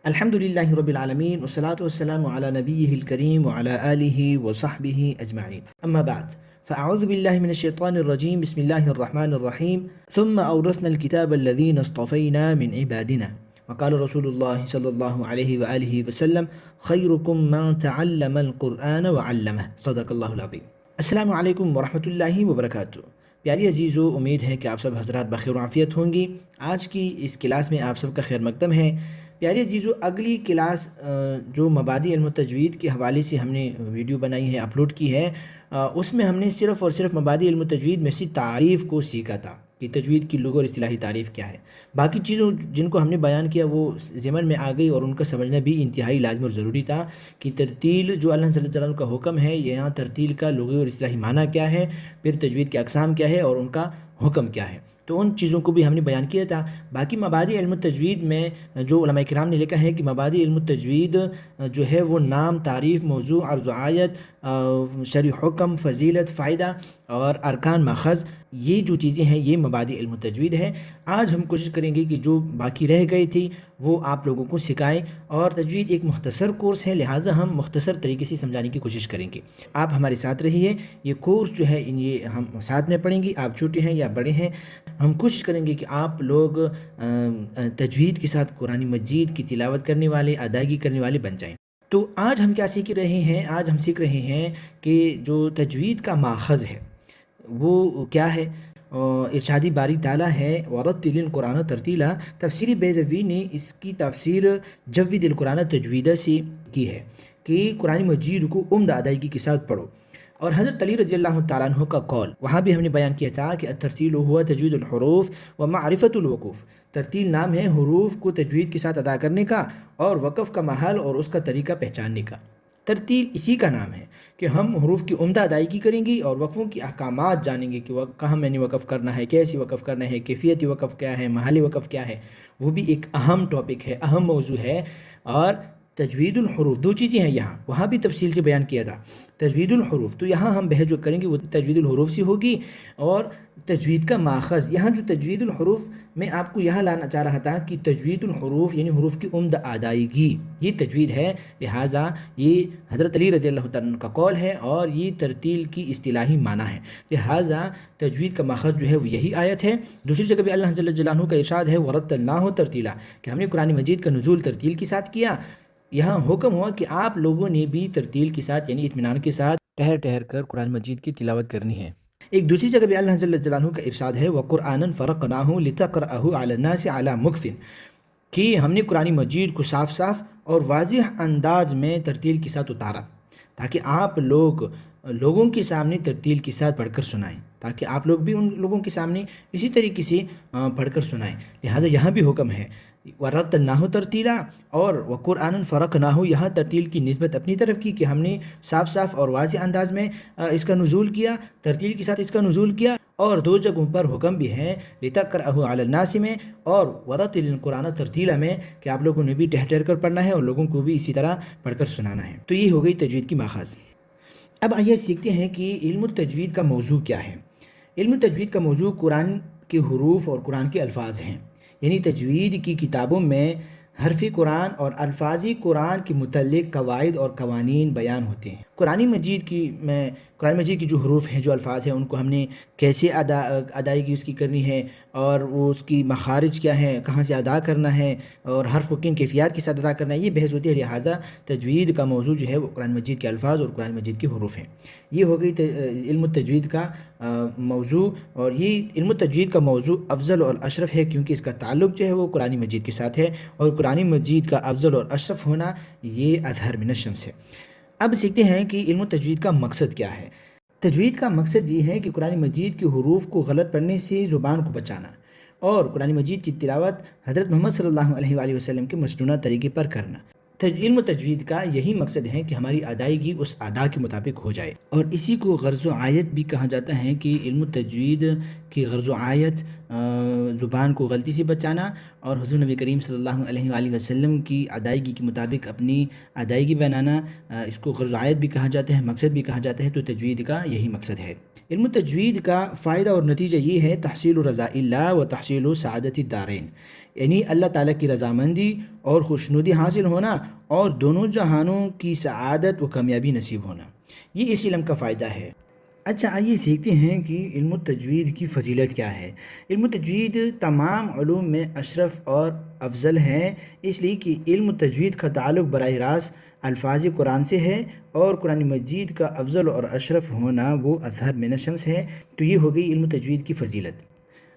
الحمد لله رب العالمين والصلاة والسلام على نبيه الكريم وعلى آله وصحبه أجمعين. أما بعد، فأعوذ بالله من الشيطان الرجيم. بسم الله الرحمن الرحيم. ثم أورثنا الكتاب الذين اصطفينا من عبادنا. وقال رسول الله صلى الله عليه وآله وسلم: خيركم من تعلم القرآن وعلمه. صدق الله العظيم. السلام علیکم ورحمۃ اللہ وبرکاتہ. پیاری عزیزو، امید ہے کہ آپ سب حضرات بخیر و عافیت ہوں گی. آج کی اس کلاس میں آپ سب کا خیر مقدم ہے. پیاری عزیزو، اگلی کلاس جو مبادئ علم و تجوید کے حوالے سے ہم نے ویڈیو بنائی ہے، اپلوڈ کی ہے، اس میں ہم نے صرف اور صرف مبادئ علم و تجوید میں سے تعریف کو سیکھا تھا کہ تجوید کی لغوی اور اصطلاحی تعریف کیا ہے. باقی چیزوں جن کو ہم نے بیان کیا وہ ضمن میں آ گئی، اور ان کا سمجھنا بھی انتہائی لازم اور ضروری تھا کہ ترتیل جو اللہ جل جلالہ کا حکم ہے، یہاں ترتیل کا لغوی اور اصطلاحی معنی کیا ہے، پھر تجوید کے اقسام کیا ہے اور ان کا حکم کیا ہے. تو ان چیزوں کو بھی ہم نے بیان کیا تھا. باقی مبادئ علم التجوید میں جو علماء کرام نے لکھا ہے کہ مبادئ علم التجوید جو ہے وہ نام، تعریف، موضوع، عرض و آیت، شرعی حکم، فضیلت، فائدہ اور ارکان ماخذ، یہ جو چیزیں ہیں یہ مبادئ علم التجوید ہے. آج ہم کوشش کریں گے کہ جو باقی رہ گئی تھی وہ آپ لوگوں کو سکھائیں، اور تجوید ایک مختصر کورس ہے، لہٰذا ہم مختصر طریقے سے سمجھانے کی کوشش کریں گے. آپ ہمارے ساتھ رہیے. یہ کورس جو ہے یہ ہم ساتھ میں پڑھیں گے، آپ چھوٹے ہیں یا بڑے ہیں. ہم کوشش کریں گے کہ آپ لوگ تجوید کے ساتھ قرآن مجید کی تلاوت کرنے والے، ادائیگی کرنے والے بن جائیں. تو آج ہم کیا سیکھ رہے ہیں؟ آج ہم سیکھ رہے ہیں کہ جو تجوید کا ماخذ ہے وہ کیا ہے. ارشادی باری تعالیٰ ہے: وَرَتِّلِ الْقُرْآنَ تَرْتِیلًا. تفسیر بیضوی نے اس کی تفسیر جوِّد القرآن تجویدہ سے کی ہے کہ قرآن مجید کو عمدہ ادائیگی کے ساتھ پڑھو. اور حضرت علی رضی اللہ تعالیٰ عنہ کا قول وہاں بھی ہم نے بیان کیا تھا کہ الترتیل ہوا تجوید الحروف و معرفت الوقوف. ترتیل نام ہے حروف کو تجوید کے ساتھ ادا کرنے کا، اور وقف کا محل اور اس کا طریقہ پہچاننے کا. ترتیل اسی کا نام ہے کہ ہم حروف کی عمدہ ادائیگی کریں گے اور وقفوں کی احکامات جانیں گے کہ کہاں میں نے وقف کرنا ہے، کیسے وقف کرنا ہے، کیفیت وقف کیا ہے، محل وقف کیا ہے. وہ بھی ایک اہم ٹاپک ہے، اہم موضوع ہے. اور تجوید الحروف، دو چیزیں ہیں یہاں، وہاں بھی تفصیل سے بیان کیا تھا. تجوید الحروف، تو یہاں ہم بحث جو کریں گے وہ تجوید الحروف سے ہوگی. اور تجوید کا ماخذ، یہاں جو تجوید الحروف میں آپ کو یہاں لانا چاہ رہا تھا کہ تجوید الحروف یعنی حروف کی عمدہ ادائیگی یہ تجوید ہے. لہٰذا یہ حضرت علی رضی اللہ تعالیٰ عنہ کا قول ہے اور یہ ترتیل کی اصطلاحی معنی ہے. لہٰذا تجوید کا ماخذ جو ہے وہ یہی آیت ہے. دوسری جگہ بھی اللہ جل جلالہ کا ارشاد ہے: وَرَتَّلْنَاهُ تَرْتِیلًا، کہ ہم نے قرآن مجید کا نزول ترتیل کے ساتھ کیا. یہاں حکم ہوا کہ آپ لوگوں نے بھی ترتیل کے ساتھ یعنی اطمینان کے ساتھ ٹھہر ٹھہر کر قرآن مجید کی تلاوت کرنی ہے. ایک دوسری جگہ بھی اللہ جل جلالہ کا ارشاد ہے: وَقُرْآنًا فَرَقْنَاهُ لِتَقْرَأَهُ عَلَى النَّاسِ عَلَى مُكْثٍ، کہ ہم نے قرآن مجید کو صاف صاف اور واضح انداز میں ترتیل کے ساتھ اتارا تاکہ آپ لوگوں کے سامنے ترتیل کے ساتھ پڑھ کر سنائیں، تاکہ آپ لوگ بھی ان لوگوں کے سامنے اسی طریقے سے پڑھ کر سنائیں. لہٰذا یہاں بھی حکم ہے وَرَتَّلْنَاهُ تَرْتِیلًا، اور وَقُرْآنًا فَرَقْنَاهُ، یہاں ترتیل کی نسبت اپنی طرف کی کہ ہم نے صاف صاف اور واضح انداز میں اس کا نزول کیا، ترتیل کے ساتھ اس کا نزول کیا. اور دو جگہوں پر حکم بھی ہے لِتَقْرَأَهُ عَلَى النَّاسِ میں اور وَرَتِّلِ الْقُرْآنَ تَرْتِیلًا میں، کہ آپ لوگوں نے بھی ٹھہر ٹھہر کر پڑھنا ہے اور لوگوں کو بھی اسی طرح پڑھ کر سنانا ہے. تو یہ ہو گئی تجوید کی ماخذ. اب آئیے سیکھتے ہیں کہ علم التجوید کا موضوع کیا ہے. علم التجوید کا موضوع قرآن کے حروف اور قرآن کے الفاظ ہیں. یعنی تجوید کی کتابوں میں حرف قرآن اور الفاظ قرآن کے متعلق قواعد اور قوانین بیان ہوتے ہیں. قرآن مجید کی جو حروف ہیں، جو الفاظ ہیں، ان کو ہم نے کیسے ادائیگی اس کی کرنی ہے، اور وہ اس کی مخارج کیا ہیں، کہاں سے ادا کرنا ہے، اور حرف کو کن کیفیات کے ساتھ ادا کرنا ہے، یہ بحث ہوتی ہے. لہٰذا تجوید کا موضوع جو ہے وہ قرآن مجید کے الفاظ اور قرآن مجید کے حروف ہیں. یہ ہو گئی علم التجوید کا موضوع. اور یہ علم التجوید کا موضوع افضل اور اشرف ہے کیونکہ اس کا تعلق جو ہے وہ قرآن مجید کے ساتھ ہے، اور قرآن مجید کا افضل اور اشرف ہونا یہ اظہر من الشمس ہے. اب سیکھتے ہیں کہ علم التجوید کا مقصد کیا ہے. تجوید کا مقصد یہ ہے کہ قرآن مجید کے حروف کو غلط پڑھنے سے زبان کو بچانا، اور قرآن مجید کی تلاوت حضرت محمد صلی اللہ علیہ وآلہ وسلم کے مشروع طریقے پر کرنا. علم تجوید کا یہی مقصد ہے کہ ہماری ادائیگی اس ادا کے مطابق ہو جائے، اور اسی کو غرض و آیت بھی کہا جاتا ہے کہ علم تجوید کی غرض و آیت زبان کو غلطی سے بچانا، اور حضور نبی کریم صلی اللہ علیہ وآلہ وسلم کی ادائیگی کے مطابق اپنی ادائیگی بنانا، اس کو غرض و آیت بھی کہا جاتا ہے، مقصد بھی کہا جاتا ہے. تو تجوید کا یہی مقصد ہے. علم تجوید کا فائدہ اور نتیجہ یہ ہے تحصیل رضا اللہ و تحصیل سعادت الدارین، یعنی اللہ تعالیٰ کی رضامندی اور خوشنودی حاصل ہونا اور دونوں جہانوں کی سعادت و کامیابی نصیب ہونا، یہ اس علم کا فائدہ ہے۔ اچھا آئیے سیکھتے ہیں کہ علم التجوید کی فضیلت کیا ہے۔ علم التجوید تمام علوم میں اشرف اور افضل ہے، اس لیے کہ علم التجوید کا تعلق براہ راست الفاظ قرآن سے ہے، اور قرآن مجید کا افضل اور اشرف ہونا وہ اظہر من الشمس ہے۔ تو یہ ہو گئی علم التجوید کی فضیلت۔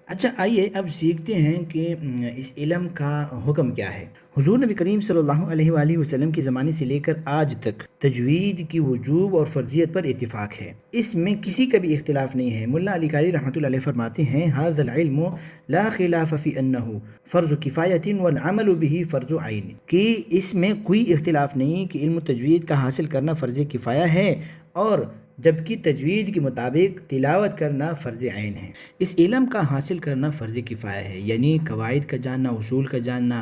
اچھا آئیے اب سیکھتے ہیں کہ اس علم کا حکم کیا ہے۔ حضور نبی کریم صلی اللہ علیہ وآلہ وسلم کے زمانے سے لے کر آج تک تجوید کی وجوب اور فرضیت پر اتفاق ہے، اس میں کسی کا بھی اختلاف نہیں ہے۔ ملا علی قاری رحمۃ اللہ علیہ فرماتے ہیں ھذا العلم لا خلاف فی انہ فرض کفایت والعمل به فرض عین، کہ اس میں کوئی اختلاف نہیں کہ علم تجوید کا حاصل کرنا فرض کفایہ ہے اور جبکہ تجوید کے مطابق تلاوت کرنا فرض عین ہے۔ اس علم کا حاصل کرنا فرض کفایہ ہے، یعنی قواعد کا جاننا، اصول کا جاننا،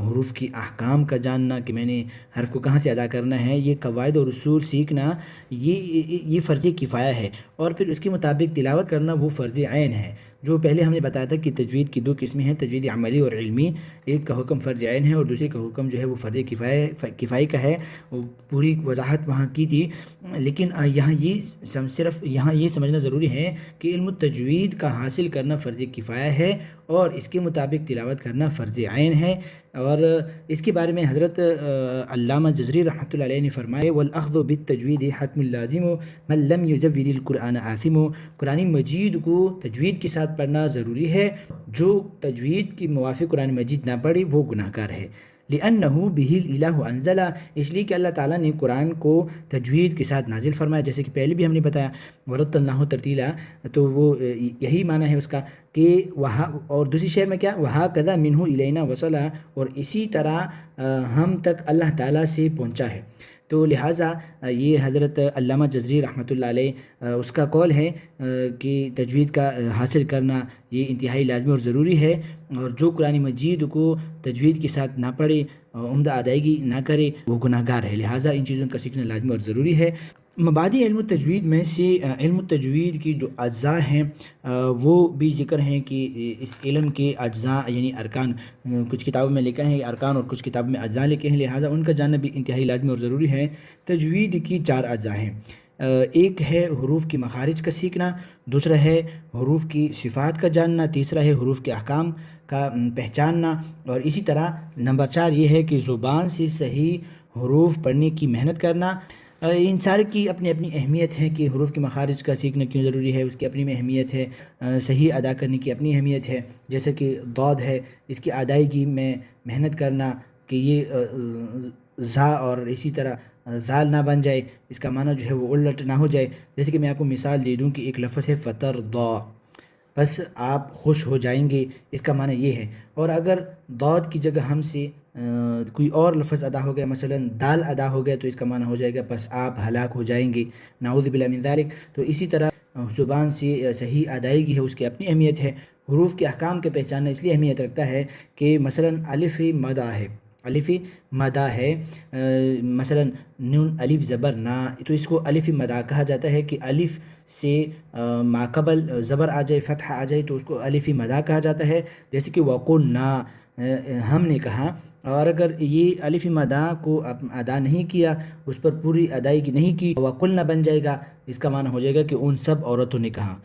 حروف کی احکام کا جاننا کہ میں نے حرف کو کہاں سے ادا کرنا ہے، یہ قواعد اور اصول سیکھنا یہ فرض کفایہ ہے، اور پھر اس کے مطابق تلاوت کرنا وہ فرض عین ہے۔ جو پہلے ہم نے بتایا تھا کہ تجوید کی دو قسمیں ہیں، تجوید عملی اور علمی، ایک کا حکم فرض عین ہے اور دوسرے کا حکم جو ہے وہ فرض کفایہ کا ہے، وہ پوری وضاحت وہاں کی تھی۔ لیکن یہاں یہ سمجھنا ضروری ہے کہ علم التجوید کا حاصل کرنا فرض کفایہ ہے اور اس کے مطابق تلاوت کرنا فرض عین ہے، اور اس کے بارے میں حضرت علامہ جزری رحمۃ اللہ علیہ نے فرمایا والأخذ بالتجوید حتم لازم من لم یجود القرآن آثم، قرآن مجید کو تجوید کے ساتھ پڑھنا ضروری ہے، جو تجوید کی موافق قرآن مجید نہ پڑھے وہ گناہ گار ہے۔ لأنه به الإله انزل، اس لیے کہ اللہ تعالیٰ نے قرآن کو تجوید کے ساتھ نازل فرمایا، جیسے کہ پہلے بھی ہم نے بتایا ورتلناہ ترتیلا، تو وہ یہی معنی ہے اس کا کہ وہاں، اور دوسری شعر میں کیا وہکذا منہ الینا وصلا، اور اسی طرح ہم تک اللہ تعالیٰ سے پہنچا ہے۔ تو لہٰذا یہ حضرت علامہ جزری رحمۃ اللہ علیہ اس کا قول ہے کہ تجوید کا حاصل کرنا یہ انتہائی لازمی اور ضروری ہے، اور جو قرآن مجید کو تجوید کے ساتھ نہ پڑھے، عمدہ ادائیگی نہ کرے، وہ گناہ گار ہے۔ لہٰذا ان چیزوں کا سیکھنا لازمی اور ضروری ہے۔ مبادئ علم التجوید میں سے علم التجوید کی جو اجزاء ہیں وہ بھی ذکر ہیں کہ اس علم کے اجزاء یعنی ارکان، کچھ کتابوں میں لکھا ہے ارکان اور کچھ کتابوں میں اجزاء لکھے ہیں، لہٰذا ان کا جاننا بھی انتہائی لازمی اور ضروری ہے۔ تجوید کی 4 اجزاء ہیں، ایک ہے حروف کی مخارج کا سیکھنا، دوسرا ہے حروف کی صفات کا جاننا، تیسرا ہے حروف کے احکام کا پہچاننا، اور اسی طرح نمبر 4 یہ ہے کہ زبان سے صحیح حروف پڑھنے کی محنت کرنا۔ ان سارے کی اپنی اپنی اہمیت ہے کہ حروف کے مخارج کا سیکھنا کیوں ضروری ہے، اس کی اپنی اہمیت ہے، صحیح ادا کرنے کی اپنی اہمیت ہے، جیسے کہ ضاد ہے، اس کی ادائیگی میں محنت کرنا کہ یہ زا اور اسی طرح زال نہ بن جائے، اس کا معنی جو ہے وہ الٹ نہ ہو جائے۔ جیسے کہ میں آپ کو مثال دے دوں کہ ایک لفظ ہے فترضا، بس آپ خوش ہو جائیں گے، اس کا معنی یہ ہے، اور اگر ضاد کی جگہ ہم سے کوئی اور لفظ ادا ہو گیا، مثلا دال ادا ہو گیا، تو اس کا معنی ہو جائے گا بس آپ ہلاک ہو جائیں گے، نعوذ باللہ من ذالک۔ تو اسی طرح زبان سے صحیح ادائیگی ہے، اس کی اپنی اہمیت ہے۔ حروف کے احکام کے پہچاننا اس لیے اہمیت رکھتا ہے کہ مثلا الف مدہ ہے، الف مدہ ہے، مثلا نون الف زبر نا، تو اس کو الف مدہ کہا جاتا ہے کہ الف سے ماقبل زبر آ جائے، فتح آ جائے، تو اس کو الف مدہ کہا جاتا ہے۔ جیسے کہ وقلنا، ہم نے کہا، اور اگر یہ الف مدہ کو ادا نہیں کیا، اس پر پوری ادائیگی نہیں کی، وقلنا بن جائے گا، اس کا معنی ہو جائے گا کہ ان سب عورتوں نے کہا،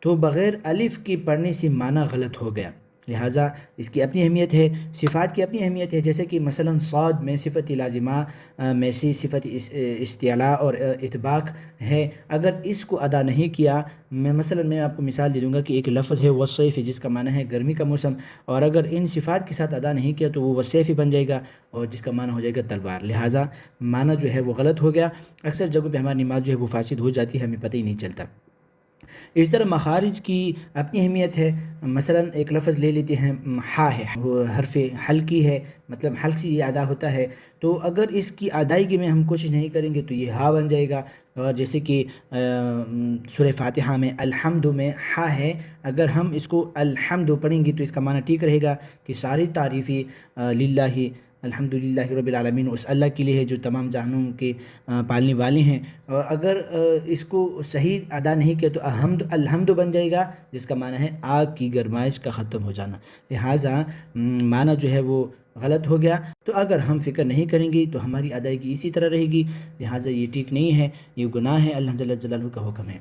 تو بغیر الف کے پڑھنے سے معنی غلط ہو گیا، لہٰذا اس کی اپنی اہمیت ہے۔ صفات کی اپنی اہمیت ہے، جیسے کہ مثلا صاد میں صفت لازمہ میں سے صفت استعلاء اور اطباق ہے، اگر اس کو ادا نہیں کیا، میں آپ کو مثال دے دوں گا کہ ایک لفظ ہے والصیف، جس کا معنی ہے گرمی کا موسم، اور اگر ان صفات کے ساتھ ادا نہیں کیا تو وہ والسیف بن جائے گا، اور جس کا معنی ہو جائے گا تلوار، لہٰذا معنی جو ہے وہ غلط ہو گیا۔ اکثر جگہوں پہ ہماری نماز جو ہے وہ فاسد ہو جاتی ہے، ہمیں پتہ ہی نہیں چلتا۔ اس طرح مخارج کی اپنی اہمیت ہے، مثلا ایک لفظ لے لیتے ہیں ہا ہے، وہ حرف حلقی ہے، مطلب حلق سے یہ ادا ہوتا ہے، تو اگر اس کی ادائیگی میں ہم کوشش نہیں کریں گے تو یہ ہا بن جائے گا، اور جیسے کہ سورہ فاتحہ میں الحمد میں ہا ہے، اگر ہم اس کو الحمد پڑھیں گے تو اس کا معنی ٹھیک رہے گا کہ ساری تعریفیں للہ الحمدللہ رب العالمین اس اللہ کے لیے ہے جو تمام جہانوں کے پالنے والے ہیں، اور اگر اس کو صحیح ادا نہیں کیا تو الحمد بن جائے گا، جس کا معنی ہے آگ کی گرمائش کا ختم ہو جانا، لہٰذا معنی جو ہے وہ غلط ہو گیا۔ تو اگر ہم فکر نہیں کریں گے تو ہماری ادائیگی اسی طرح رہے گی، لہٰذا یہ ٹھیک نہیں ہے، یہ گناہ ہے، اللہ جل جلالہ کا حکم ہے۔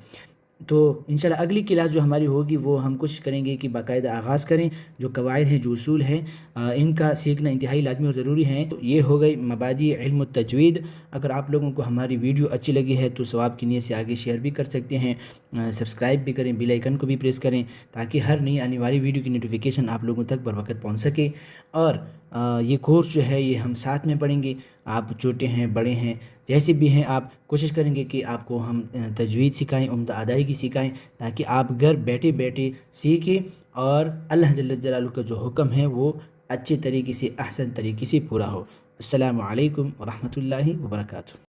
تو انشاءاللہ اگلی کلاس جو ہماری ہوگی وہ ہم کوشش کریں گے کہ باقاعدہ آغاز کریں، جو قواعد ہیں، جو اصول ہیں، ان کا سیکھنا انتہائی لازمی اور ضروری ہے۔ تو یہ ہو گئی مبادئ علم التجوید۔ اگر آپ لوگوں کو ہماری ویڈیو اچھی لگی ہے تو ثواب کی نیت سے آگے شیئر بھی کر سکتے ہیں، سبسکرائب بھی کریں، بیل آئیکن کو بھی پریس کریں تاکہ ہر نئی آنے والی ویڈیو کی نوٹیفیکیشن آپ لوگوں تک بر وقت پہنچ سکے۔ اور یہ کورس جو ہے یہ ہم ساتھ میں پڑھیں گے، آپ چھوٹے ہیں بڑے ہیں جیسے بھی ہیں، آپ کوشش کریں گے کہ آپ کو ہم تجوید سکھائیں، عمدہ ادائیگی سکھائیں، تاکہ آپ گھر بیٹھے بیٹھے سیکھیں اور اللہ جل جلالہ کا جو حکم ہے وہ اچھے طریقے سے، احسن طریقے سے پورا ہو۔ السلام علیکم ورحمۃ اللہ وبرکاتہ۔